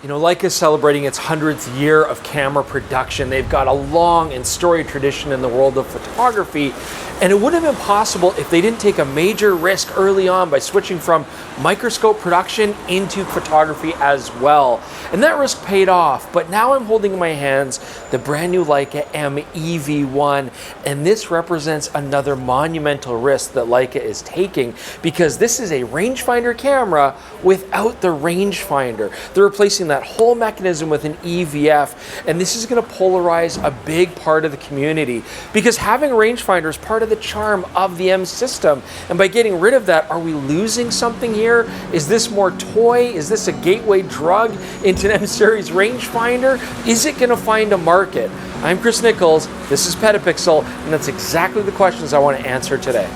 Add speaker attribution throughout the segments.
Speaker 1: You know, Leica is celebrating its 100th year of camera production. They've got a long and storied tradition in the world of photography, and it wouldn't have been possible if they didn't take a major risk early on by switching from microscope production into photography as well. And that risk paid off, but now I'm holding in my hands the brand new Leica M EV1, and this represents another monumental risk that Leica is taking, because this is a rangefinder camera without the rangefinder. They're replacing that whole mechanism with an EVF, and this is going to polarize a big part of the community, because having a rangefinder is part of the charm of the M system, and by getting rid of that, are we losing something here? Is this more toy? Is this a gateway drug into an M series rangefinder? Is it going to find a market? I'm Chris Niccolls, this is PetaPixel, and that's exactly the questions I want to answer today.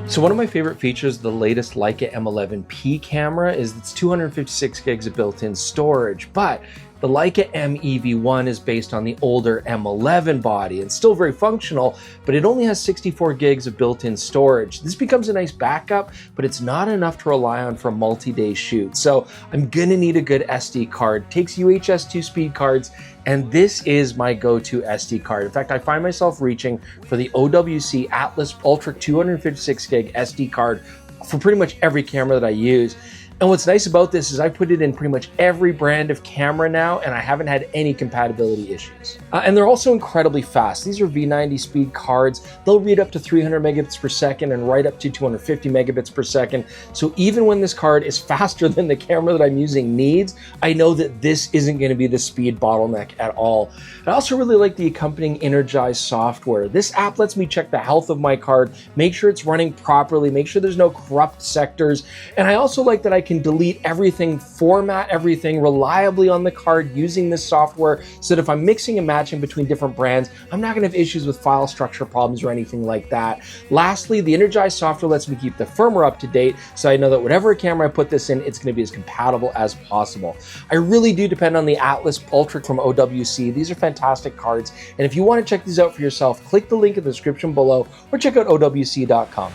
Speaker 1: So one of my favorite features of the latest Leica M11P camera is its 256 gigs of built-in storage, but the Leica M EV1 is based on the older M11 body and still very functional, but it only has 64 gigs of built-in storage. This becomes a nice backup, but it's not enough to rely on for a multi-day shoot. So I'm gonna need a good SD card. It takes UHS 2-speed cards, and this is my go-to SD card. In fact, I find myself reaching for the OWC Atlas Ultra 256 gig SD card for pretty much every camera that I use. And what's nice about this is I put it in pretty much every brand of camera now, and I haven't had any compatibility issues. And they're also incredibly fast. These are V90 speed cards. They'll read up to 300 megabits per second and write up to 250 megabits per second. So even when this card is faster than the camera that I'm using needs, I know that this isn't going to be the speed bottleneck at all. I also really like the accompanying Innergize software. This app lets me check the health of my card, make sure it's running properly, make sure there's no corrupt sectors. And I also like that I can delete everything, format everything reliably on the card using this software, so that if I'm mixing and matching between different brands, I'm not gonna have issues with file structure problems or anything like that. Lastly, the Innergize software lets me keep the firmware up to date, so I know that whatever camera I put this in, it's gonna be as compatible as possible. I really do depend on the Atlas Ultra from OWC. These are fantastic cards, and if you wanna check these out for yourself, click the link in the description below or check out OWC.com.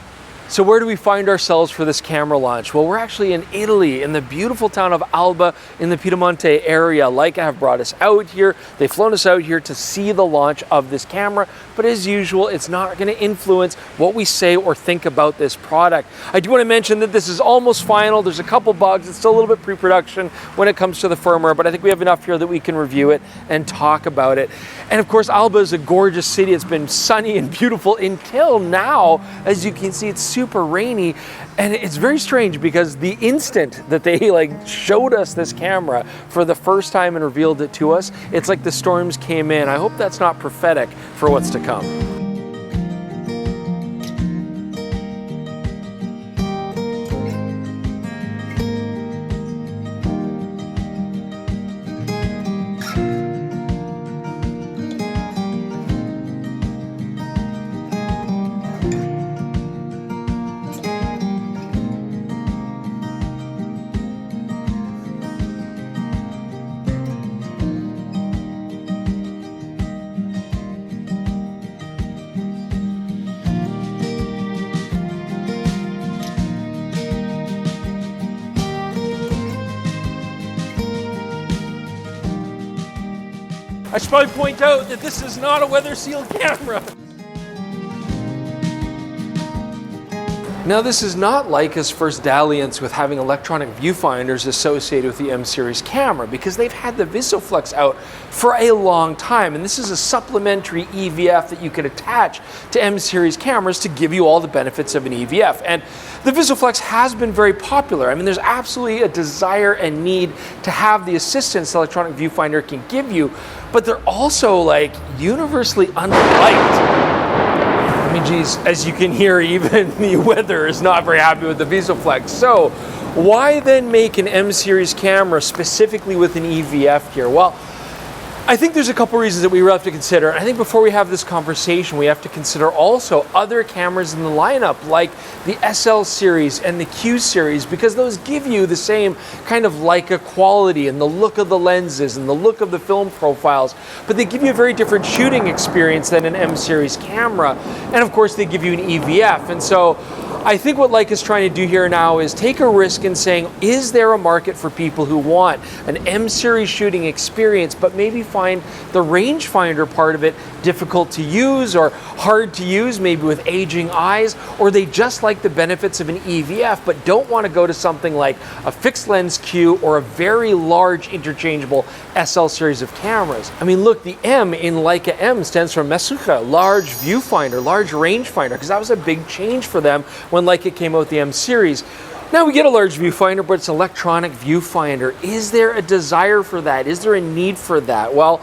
Speaker 1: So where do we find ourselves for this camera launch? Well, we're actually in Italy, in the beautiful town of Alba in the Piemonte area. Leica have brought us out here. They've flown us out here to see the launch of this camera, but as usual, it's not gonna influence what we say or think about this product. I do wanna mention that this is almost final. There's a couple bugs. It's still a little bit pre-production when it comes to the firmware, but I think we have enough here that we can review it and talk about it. And of course, Alba is a gorgeous city. It's been sunny and beautiful until now. As you can see, it's super rainy, and it's very strange because the instant that they showed us this camera for the first time and revealed it to us, it's like the storms came in. I hope that's not prophetic for what's to come. I should probably point out that this is not a weather sealed camera. Now, this is not Leica's first dalliance with having electronic viewfinders associated with the M series camera, because they've had the VisuFlex out for a long time, and this is a supplementary EVF that you could attach to M series cameras to give you all the benefits of an EVF. And the VisuFlex has been very popular. I mean, there's absolutely a desire and need to have the assistance the electronic viewfinder can give you, but they're also universally unliked. I mean, geez, as you can hear, even the weather is not very happy with the VisuFlex. So why then make an M series camera specifically with an EVF here? Well, I think there's a couple reasons that we have to consider. I think before we have this conversation, we have to consider also other cameras in the lineup, like the SL series and the Q series, because those give you the same kind of Leica quality and the look of the lenses and the look of the film profiles, but they give you a very different shooting experience than an M series camera. And of course, they give you an EVF. And so I think what Leica is trying to do here now is take a risk in saying, is there a market for people who want an M series shooting experience, but maybe find the rangefinder part of it difficult to use or hard to use, maybe with aging eyes, or they just like the benefits of an EVF, but don't want to go to something like a fixed lens Q or a very large interchangeable SL series of cameras. I mean, look, the M in Leica M stands for Mesucha, large viewfinder, large rangefinder, because that was a big change for them when Leica came out with the M series. Now we get a large viewfinder, but it's an electronic viewfinder. Is there a desire for that? Is there a need for that? Well,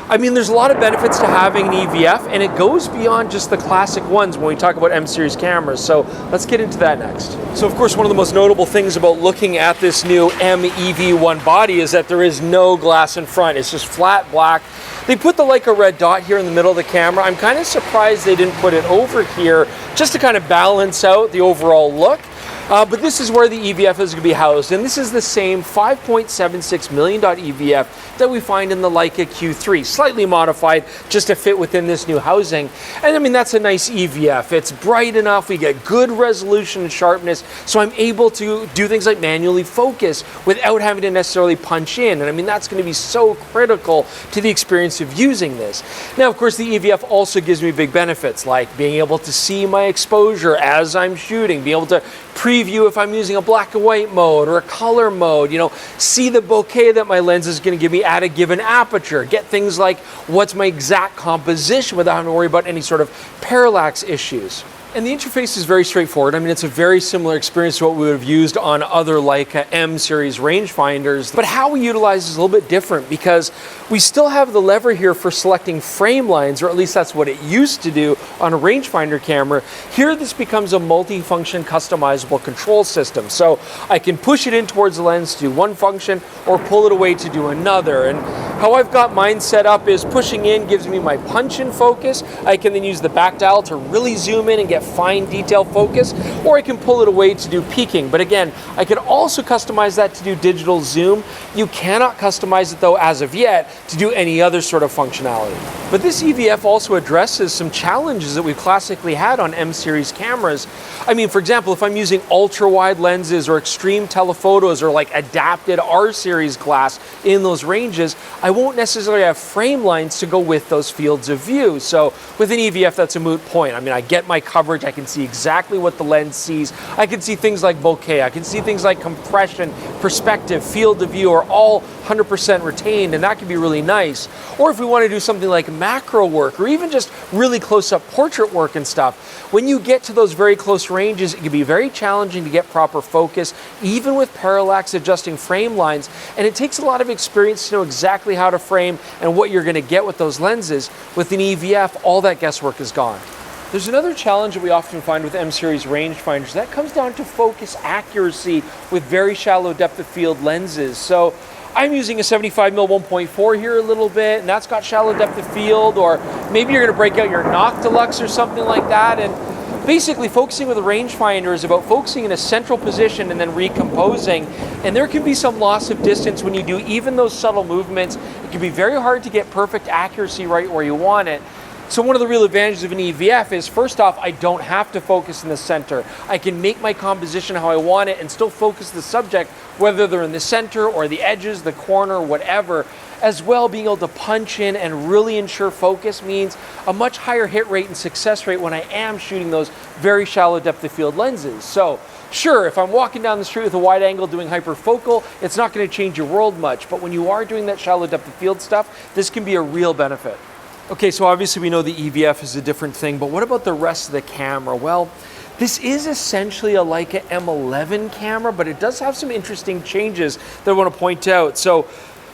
Speaker 1: I mean, there's a lot of benefits to having an EVF, and it goes beyond just the classic ones when we talk about M series cameras. So let's get into that next. So of course, one of the most notable things about looking at this new M EV1 body is that there is no glass in front. It's just flat black. They put the Leica red dot here in the middle of the camera. I'm kind of surprised they didn't put it over here just to kind of balance out the overall look. But this is where the EVF is going to be housed, and this is the same 5.76 million dot EVF that we find in the Leica Q3, slightly modified just to fit within this new housing. And I mean, that's a nice EVF. It's bright enough, we get good resolution and sharpness, so I'm able to do things like manually focus without having to necessarily punch in. And I mean, that's going to be so critical to the experience of using this. Now, of course, the EVF also gives me big benefits, like being able to see my exposure as I'm shooting, being able to preview if I'm using a black and white mode or a color mode, you know, see the bokeh that my lens is going to give me at a given aperture, get things like what's my exact composition without having to worry about any sort of parallax issues. And the interface is very straightforward. I mean, it's a very similar experience to what we would have used on other Leica M series rangefinders, but how we utilize is a little bit different because we still have the lever here for selecting frame lines, or at least that's what it used to do on a rangefinder camera. Here, this becomes a multi-function customizable control system. So I can push it in towards the lens to do one function or pull it away to do another. And how I've got mine set up is pushing in gives me my punch in focus. I can then use the back dial to really zoom in and get fine detail focus, or I can pull it away to do peaking. But again, I could also customize that to do digital zoom. You cannot customize it though as of yet to do any other sort of functionality. But this EVF also addresses some challenges that we've classically had on M series cameras. I mean, for example, if I'm using ultra wide lenses or extreme telephotos or like adapted R series glass in those ranges, I won't necessarily have frame lines to go with those fields of view. So with an EVF, that's a moot point. I mean, I get my coverage, I can see exactly what the lens sees. I can see things like bokeh, I can see things like compression, perspective, field of view are all 100% retained, and that can be really nice. Or if we want to do something like macro work or even just really close-up portrait work and stuff, when you get to those very close ranges, it can be very challenging to get proper focus, even with parallax adjusting frame lines, and it takes a lot of experience to know exactly how to frame and what you're going to get with those lenses. With an EVF, all that guesswork is gone. There's another challenge that we often find with M series rangefinders. That comes down to focus accuracy with very shallow depth of field lenses. So I'm using a 75mm 1.4 here a little bit, and that's got shallow depth of field, or maybe you're going to break out your Noctilux or something like that. And basically focusing with a rangefinder is about focusing in a central position and then recomposing. And there can be some loss of distance when you do even those subtle movements. It can be very hard to get perfect accuracy right where you want it. So one of the real advantages of an EVF is, first off, I don't have to focus in the center. I can make my composition how I want it and still focus the subject, whether they're in the center or the edges, the corner, whatever. As well, being able to punch in and really ensure focus means a much higher hit rate and success rate when I am shooting those very shallow depth of field lenses. So sure, if I'm walking down the street with a wide angle doing hyperfocal, it's not going to change your world much. But when you are doing that shallow depth of field stuff, this can be a real benefit. Okay, so obviously we know the EVF is a different thing, but what about the rest of the camera? Well, this is essentially a Leica M11 camera, but it does have some interesting changes that I want to point out. So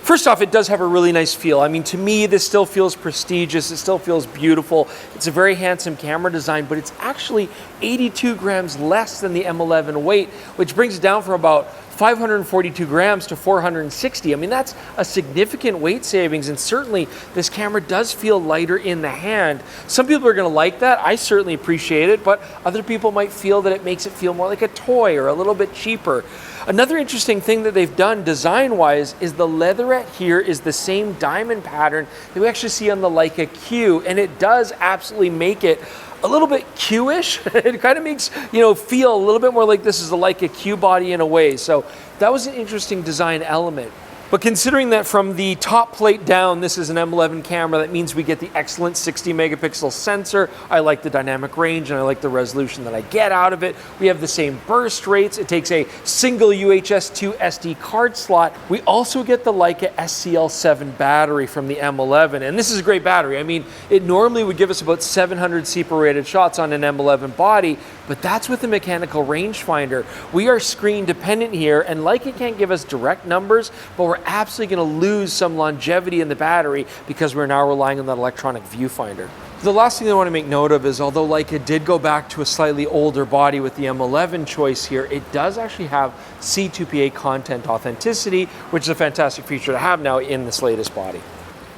Speaker 1: first off, it does have a really nice feel. I mean, to me, this still feels prestigious. It still feels beautiful. It's a very handsome camera design, but it's actually 82 grams less than the M11 weight, which brings it down from about 542 grams to 460. I mean, that's a significant weight savings, and certainly this camera does feel lighter in the hand. Some people are going to like that. I certainly appreciate it, but other people might feel that it makes it feel more like a toy or a little bit cheaper. Another interesting thing that they've done design-wise is the leatherette here is the same diamond pattern that we actually see on the Leica Q, and it does absolutely make it a little bit Q-ish. It kind of makes, feel a little bit more like this is a Leica Q body in a way. So that was an interesting design element. But considering that from the top plate down, this is an M11 camera, that means we get the excellent 60 megapixel sensor. I like the dynamic range and I like the resolution that I get out of it. We have the same burst rates. It takes a single UHS-2 SD card slot. We also get the Leica SCL7 battery from the M11. And this is a great battery. I mean, it normally would give us about 700 CPA rated shots on an M11 body, but that's with a mechanical rangefinder. We are screen dependent here, and Leica can't give us direct numbers, but we're absolutely going to lose some longevity in the battery because we're now relying on that electronic viewfinder. The last thing I want to make note of is, although Leica did go back to a slightly older body with the M11 choice here, it does actually have C2PA content authenticity, which is a fantastic feature to have now in this latest body.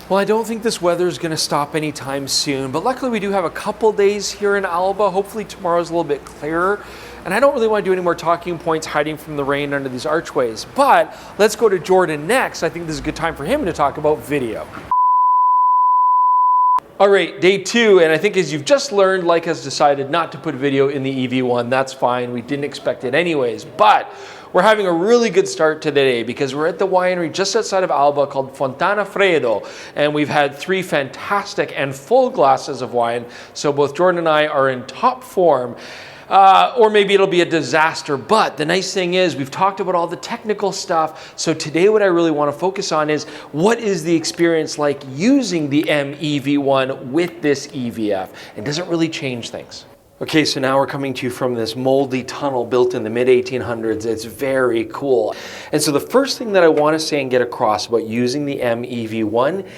Speaker 1: Well, I don't think this weather is going to stop anytime soon, but luckily we do have a couple days here in Alba. Hopefully tomorrow's a little bit clearer. And I don't really want to do any more talking points hiding from the rain under these archways. But let's go to Jordan next. I think this is a good time for him to talk about video. All right, day 2, and I think as you've just learned, Leica's decided not to put video in the EV1. That's fine. We didn't expect it anyways. But we're having a really good start to the day because we're at the winery just outside of Alba called Fontana Freddo, and we've had 3 fantastic and full glasses of wine. So both Jordan and I are in top form. Or maybe it'll be a disaster, but the nice thing is we've talked about all the technical stuff. So today what I really want to focus on is what is the experience like using the M EV1 with this EVF, and does it really change things? Okay, so now we're coming to you from this moldy tunnel built in the mid-1800s. It's very cool. And so the first thing that I want to say and get across about using the M EV1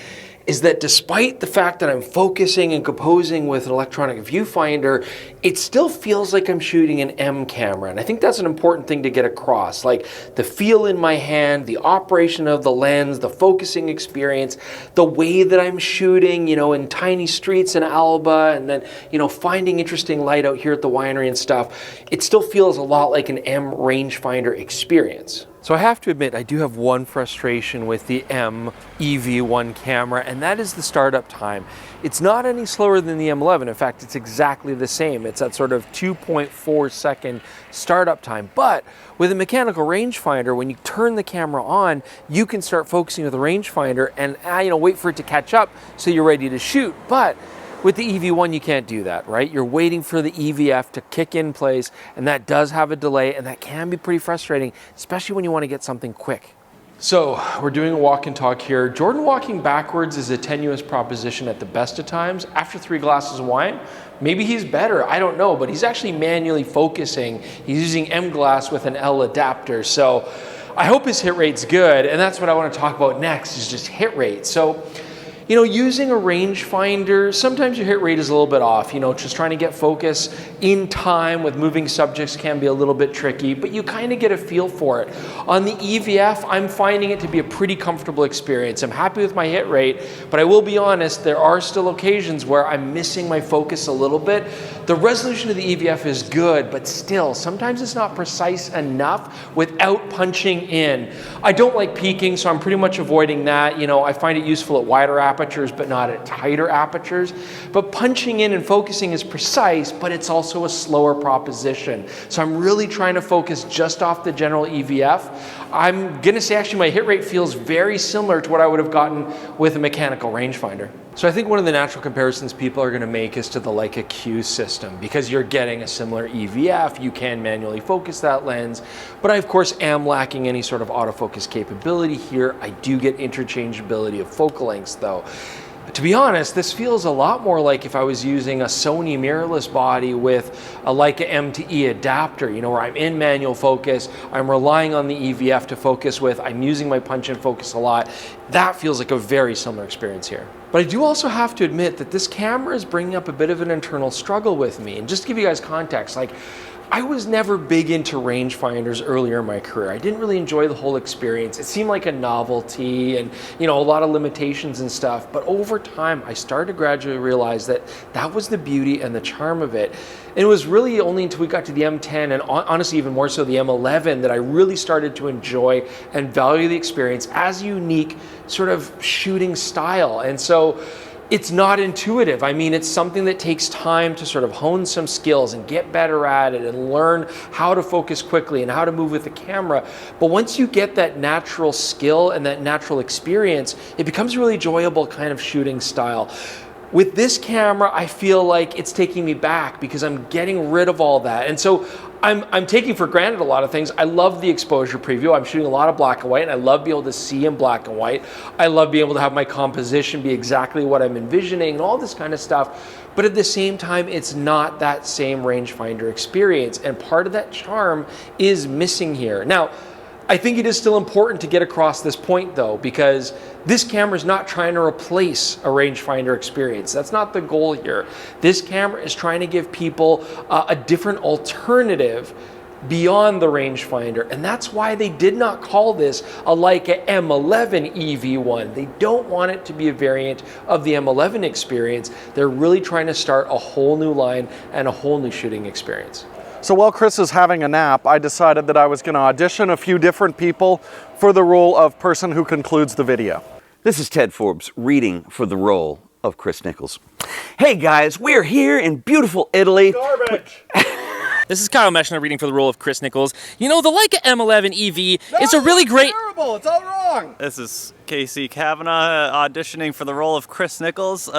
Speaker 1: is that despite the fact that I'm focusing and composing with an electronic viewfinder, it still feels like I'm shooting an M camera. And I think that's an important thing to get across. Like the feel in my hand, the operation of the lens, the focusing experience, the way that I'm shooting, in tiny streets in Alba, and then, finding interesting light out here at the winery and stuff, it still feels a lot like an M rangefinder experience. So I have to admit, I do have one frustration with the M EV1 camera, and that is the startup time. It's not any slower than the M11. In fact, it's exactly the same. It's that sort of 2.4 second startup time. But with a mechanical rangefinder, when you turn the camera on, you can start focusing with the rangefinder and wait for it to catch up so you're ready to shoot. But with the EV1, you can't do that, right? You're waiting for the EVF to kick in place, and that does have a delay, and that can be pretty frustrating, especially when you want to get something quick. So we're doing a walk and talk here. Jordan walking backwards is a tenuous proposition at the best of times. After 3 glasses of wine, maybe he's better, I don't know, but he's actually manually focusing. He's using M glass with an L adapter. So I hope his hit rate's good, and that's what I want to talk about next, is just hit rate. So using a rangefinder, sometimes your hit rate is a little bit off. Just trying to get focus in time with moving subjects can be a little bit tricky, but you kind of get a feel for it. On the EVF, I'm finding it to be a pretty comfortable experience. I'm happy with my hit rate, but I will be honest, there are still occasions where I'm missing my focus a little bit. The resolution of the EVF is good, but still, sometimes it's not precise enough without punching in. I don't like peaking, so I'm pretty much avoiding that. I find it useful at wider apertures, but not at tighter apertures. But punching in and focusing is precise, but it's also a slower proposition. So I'm really trying to focus just off the general EVF. I'm gonna say actually my hit rate feels very similar to what I would have gotten with a mechanical rangefinder. So I think one of the natural comparisons people are gonna make is to the Leica Q system, because you're getting a similar EVF, you can manually focus that lens, but I of course am lacking any sort of autofocus capability here. I do get interchangeability of focal lengths though. But to be honest, this feels a lot more like if I was using a Sony mirrorless body with a Leica M to E adapter, where I'm in manual focus, I'm relying on the EVF to focus with, I'm using my punch and focus a lot. That feels like a very similar experience here. But I do also have to admit that this camera is bringing up a bit of an internal struggle with me. And just to give you guys context, I was never big into rangefinders earlier in my career. I didn't really enjoy the whole experience. It seemed like a novelty and, a lot of limitations and stuff. But over time, I started to gradually realize that that was the beauty and the charm of it. And it was really only until we got to the M10 and honestly even more so the M11 that I really started to enjoy and value the experience as a unique sort of shooting style. And so it's not intuitive. I mean, it's something that takes time to sort of hone some skills and get better at it and learn how to focus quickly and how to move with the camera. But once you get that natural skill and that natural experience, it becomes a really enjoyable kind of shooting style. With this camera, I feel like it's taking me back because I'm getting rid of all that. And so I'm taking for granted a lot of things. I love the exposure preview. I'm shooting a lot of black and white, and I love being able to see in black and white. I love being able to have my composition be exactly what I'm envisioning and all this kind of stuff. But at the same time, it's not that same rangefinder experience. And part of that charm is missing here. Now, I think it is still important to get across this point though, because this camera is not trying to replace a rangefinder experience. That's not the goal here. This camera is trying to give people a different alternative beyond the rangefinder, and that's why they did not call this a Leica M11 EV1. They don't want it to be a variant of the M11 experience. They're really trying to start a whole new line and a whole new shooting experience.
Speaker 2: So while Chris is having a nap, I decided that I was going to audition a few different people for the role of person who concludes the video.
Speaker 3: This is Ted Forbes reading for the role of Chris Niccolls. Hey guys, we're here in beautiful Italy.
Speaker 2: Garbage!
Speaker 4: This is Kyle Meshner reading for the role of Chris Niccolls. You know, the Leica M11 EV is a really great...
Speaker 2: Terrible! It's all wrong!
Speaker 5: This is Casey Kavanaugh auditioning for the role of Chris Niccolls.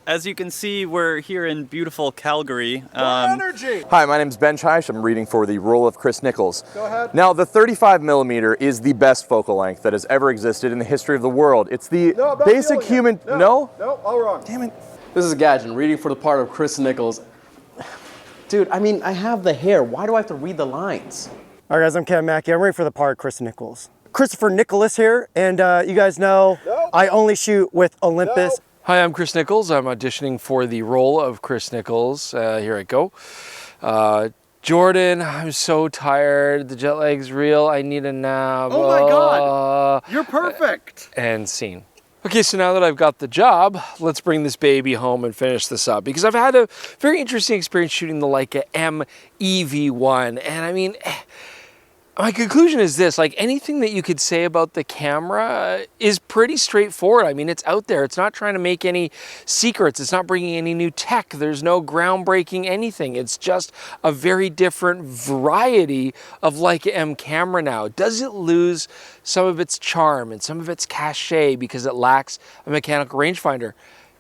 Speaker 5: As you can see, we're here in beautiful Calgary.
Speaker 2: Energy!
Speaker 6: Hi, my name is Ben Chaish. I'm reading for the role of Chris Niccolls.
Speaker 2: Go ahead.
Speaker 6: Now, the 35mm is the best focal length that has ever existed in the history of the world. It's the basic human...
Speaker 2: No, all wrong.
Speaker 6: Damn it.
Speaker 7: This is Gadgen, reading for the part of Chris Niccolls. Dude, I mean, I have the hair. Why do I have to read the lines?
Speaker 8: All right, guys, I'm Kevin Mackey. I'm ready for the part of Chris Niccolls. Christopher Nicholas here, and you guys know I only shoot with Olympus.
Speaker 1: Hi, I'm Chris Niccolls. I'm auditioning for the role of Chris Niccolls. Here I go. Jordan, I'm so tired. The jet lag's real. I need a nap.
Speaker 2: Oh my God, you're perfect.
Speaker 1: And scene. Okay, so now that I've got the job, let's bring this baby home and finish this up, because I've had a very interesting experience shooting the Leica M EV1. And I mean, my conclusion is this: like, anything that you could say about the camera is pretty straightforward. I mean, it's out there. It's not trying to make any secrets. It's not bringing any new tech. There's no groundbreaking anything. It's just a very different variety of Leica M camera now. Does it lose some of its charm and some of its cachet because it lacks a mechanical rangefinder?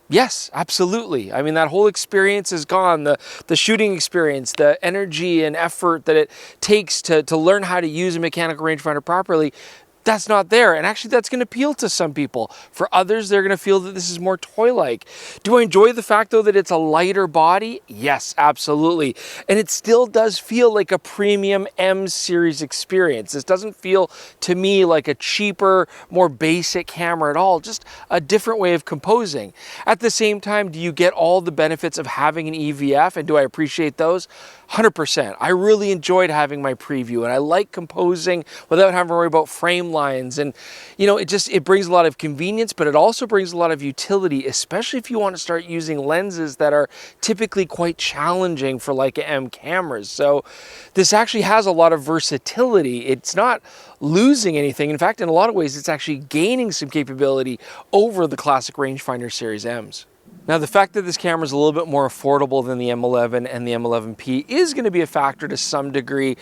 Speaker 1: Yes, absolutely. I mean, that whole experience is gone. The shooting experience, the energy and effort that it takes to learn how to use a mechanical rangefinder properly, that's not there. And actually, that's going to appeal to some people. For others, they're going to feel that this is more toy-like. Do I enjoy the fact, though, that it's a lighter body? Yes, absolutely. And it still does feel like a premium M series experience. This doesn't feel, to me, like a cheaper, more basic camera at all, just a different way of composing. At the same time, do you get all the benefits of having an EVF, and do I appreciate those? 100%. I really enjoyed having my preview, and I like composing without having to worry about frame lines. And you know, it brings a lot of convenience, but it also brings a lot of utility, especially if you want to start using lenses that are typically quite challenging for Leica M cameras. So this actually has a lot of versatility. It's not losing anything. In fact, in a lot of ways, it's actually gaining some capability over the classic rangefinder series M's. Now, the fact that this camera is a little bit more affordable than the M11 and the M11P is going to be a factor to some degree.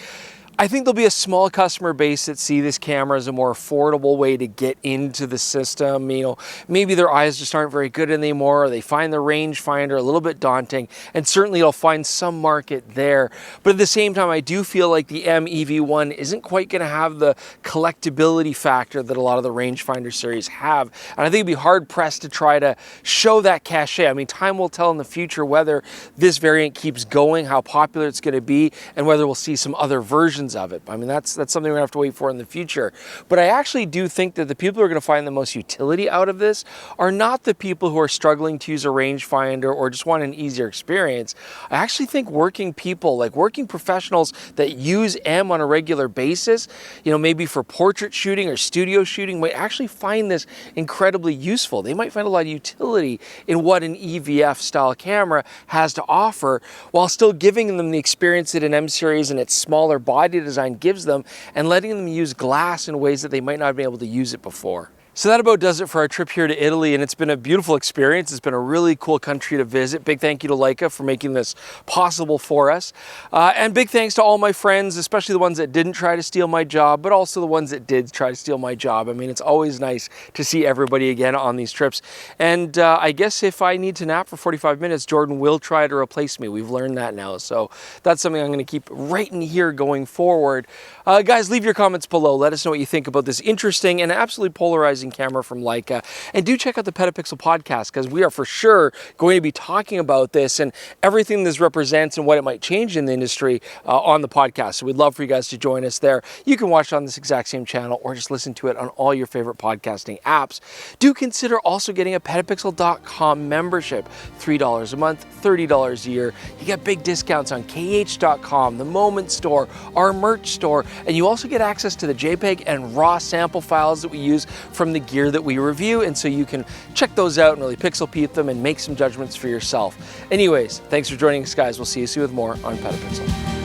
Speaker 1: I think there'll be a small customer base that see this camera as a more affordable way to get into the system. You know, maybe their eyes just aren't very good anymore, or they find the rangefinder a little bit daunting, and certainly it'll find some market there. But at the same time, I do feel like the M EV1 isn't quite going to have the collectability factor that a lot of the rangefinder series have. And I think it'd be hard pressed to try to show that cachet. I mean, time will tell in the future whether this variant keeps going, how popular it's going to be, and whether we'll see some other versions of it. I mean, that's something we're gonna have to wait for in the future. But I actually do think that the people who are gonna find the most utility out of this are not the people who are struggling to use a rangefinder or just want an easier experience. I actually think working people, like working professionals that use M on a regular basis, you know, maybe for portrait shooting or studio shooting, might actually find this incredibly useful. They might find a lot of utility in what an EVF style camera has to offer, while still giving them the experience that an M series and its smaller body design gives them, and letting them use glass in ways that they might not have been able to use it before. So that about does it for our trip here to Italy, and it's been a beautiful experience. It's been a really cool country to visit. Big thank you to Leica for making this possible for us. And big thanks to all my friends, especially the ones that didn't try to steal my job, but also the ones that did try to steal my job. I mean, it's always nice to see everybody again on these trips. And I guess if I need to nap for 45 minutes, Jordan will try to replace me. We've learned that now. So that's something I'm going to keep right in here going forward. Guys, leave your comments below. Let us know what you think about this interesting and absolutely polarizing camera from Leica. And do check out the PetaPixel podcast, because we are for sure going to be talking about this and everything this represents and what it might change in the industry on the podcast. So we'd love for you guys to join us there. You can watch it on this exact same channel or just listen to it on all your favorite podcasting apps. Do consider also getting a PetaPixel.com membership. $3 a month, $30 a year. You get big discounts on KH.com, the Moment Store, our merch store, and you also get access to the JPEG and RAW sample files that we use from the gear that we review, and so you can check those out and really pixel peep them and make some judgments for yourself. Anyways, thanks for joining us, guys. We'll see you soon with more on PetaPixel.